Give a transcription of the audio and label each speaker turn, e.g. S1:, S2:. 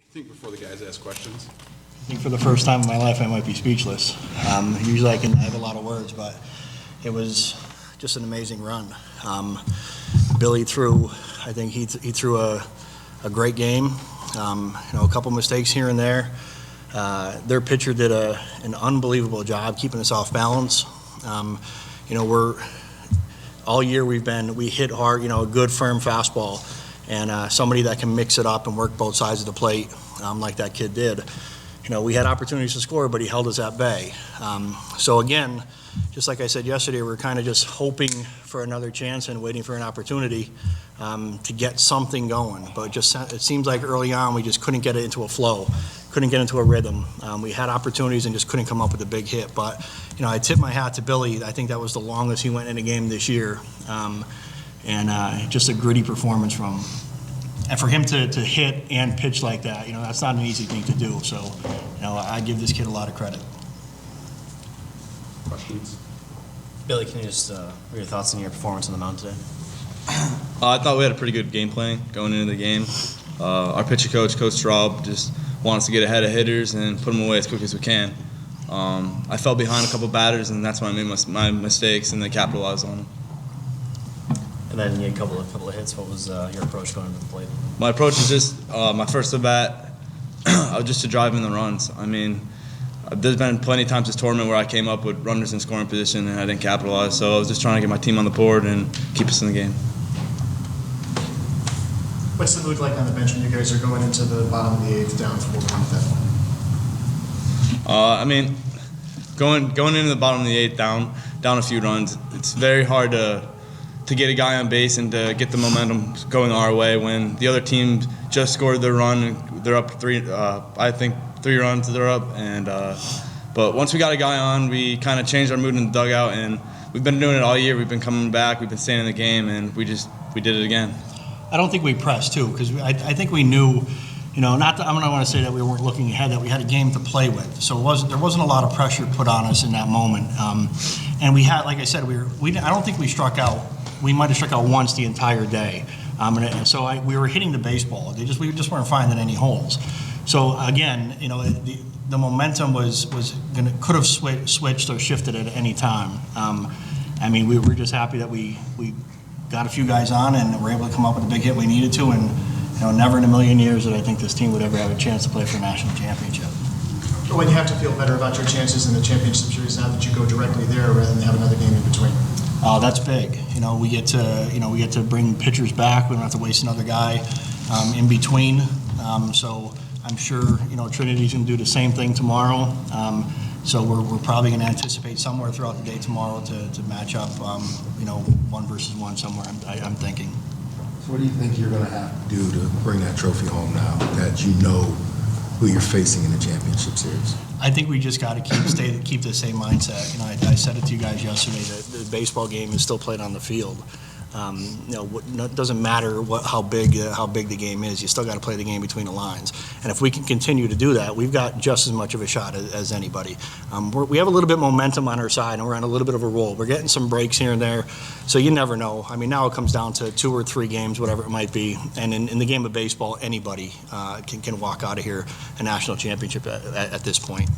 S1: I think before the guys ask questions.
S2: I think for the first time in my life I might be speechless. Usually I have a lot of words, but it was just an amazing run. Billy threw, I think he threw a great game. A couple mistakes here and there. Their pitcher did an unbelievable job keeping us off balance. We're all year we hit hard, a good firm fastball, and somebody that can mix it up and work both sides of the plate, like that kid did. We had opportunities to score, but he held us at bay. So again, just like I said yesterday, we're kind of just hoping for another chance and waiting for an opportunity to get something going. But it seems like early on we just couldn't get it into a flow, couldn't get into a rhythm. We had opportunities and just couldn't come up with a big hit. But I tip my hat to Billy. I think that was the longest he went in a game this year, and just a gritty performance from him. And for him to hit and pitch like that, that's not an easy thing to do. So, I give this kid a lot of credit.
S1: Questions?
S3: Billy, can you just what are your thoughts on your performance on the mound today?
S4: I thought we had a pretty good game plan going into the game. Our pitcher coach, Coach Straub, just wants to get ahead of hitters and put them away as quick as we can. I fell behind a couple batters, and that's when I made my mistakes, and they capitalized on them.
S3: And then you had a couple of hits. What was your approach going to the plate?
S4: My approach is just my first at bat, just to drive in the runs. I mean, there's been plenty of times this tournament where I came up with runners in scoring position and I didn't capitalize. So I was just trying to get my team on the board and keep us in the game.
S5: What's the mood like on the bench when you guys are going into the bottom of the eighth down 4-1 at that point?
S4: I mean, going into the bottom of the eighth down a few runs, it's very hard to get a guy on base and to get the momentum going our way when the other team just scored their run and they're up I think 3 runs they're up, and but once we got a guy on, we kind of changed our mood in the dugout, and we've been doing it all year. We've been coming back, we've been staying in the game, and we did it again.
S2: I don't think we pressed too, because I think we knew, I'm not want to say that we weren't looking ahead, that we had a game to play with. So there wasn't a lot of pressure put on us in that moment, and we had, like I said, I don't think we struck out. We might have struck out once the entire day, and so we were hitting the baseball. We just weren't finding any holes. So again, the momentum could have switched or shifted at any time. We were just happy that we got a few guys on and were able to come up with the big hit we needed to. And never in a million years did I think this team would ever have a chance to play for a national championship.
S5: When you have to feel better about your chances in the championship series now that you go directly there rather than have another game in between.
S2: That's big. We get to bring pitchers back. We don't have to waste another guy in between. So I'm sure Trinity's going to do the same thing tomorrow. So we're probably going to anticipate somewhere throughout the day tomorrow to match up 1 versus 1 somewhere. I'm thinking.
S6: So what do you think you're going to have to do to bring that trophy home now that you know who you're facing in the championship series?
S2: I think we just got to keep the same mindset. I said it to you guys yesterday that the baseball game is still played on the field. It doesn't matter how big the game is. You still got to play the game between the lines. And if we can continue to do that, we've got just as much of a shot as anybody. We have a little bit of momentum on our side, and we're on a little bit of a roll. We're getting some breaks here and there, so you never know. Now it comes down to 2 or 3 games, whatever it might be. And in the game of baseball, anybody can walk out of here a national championship at this point.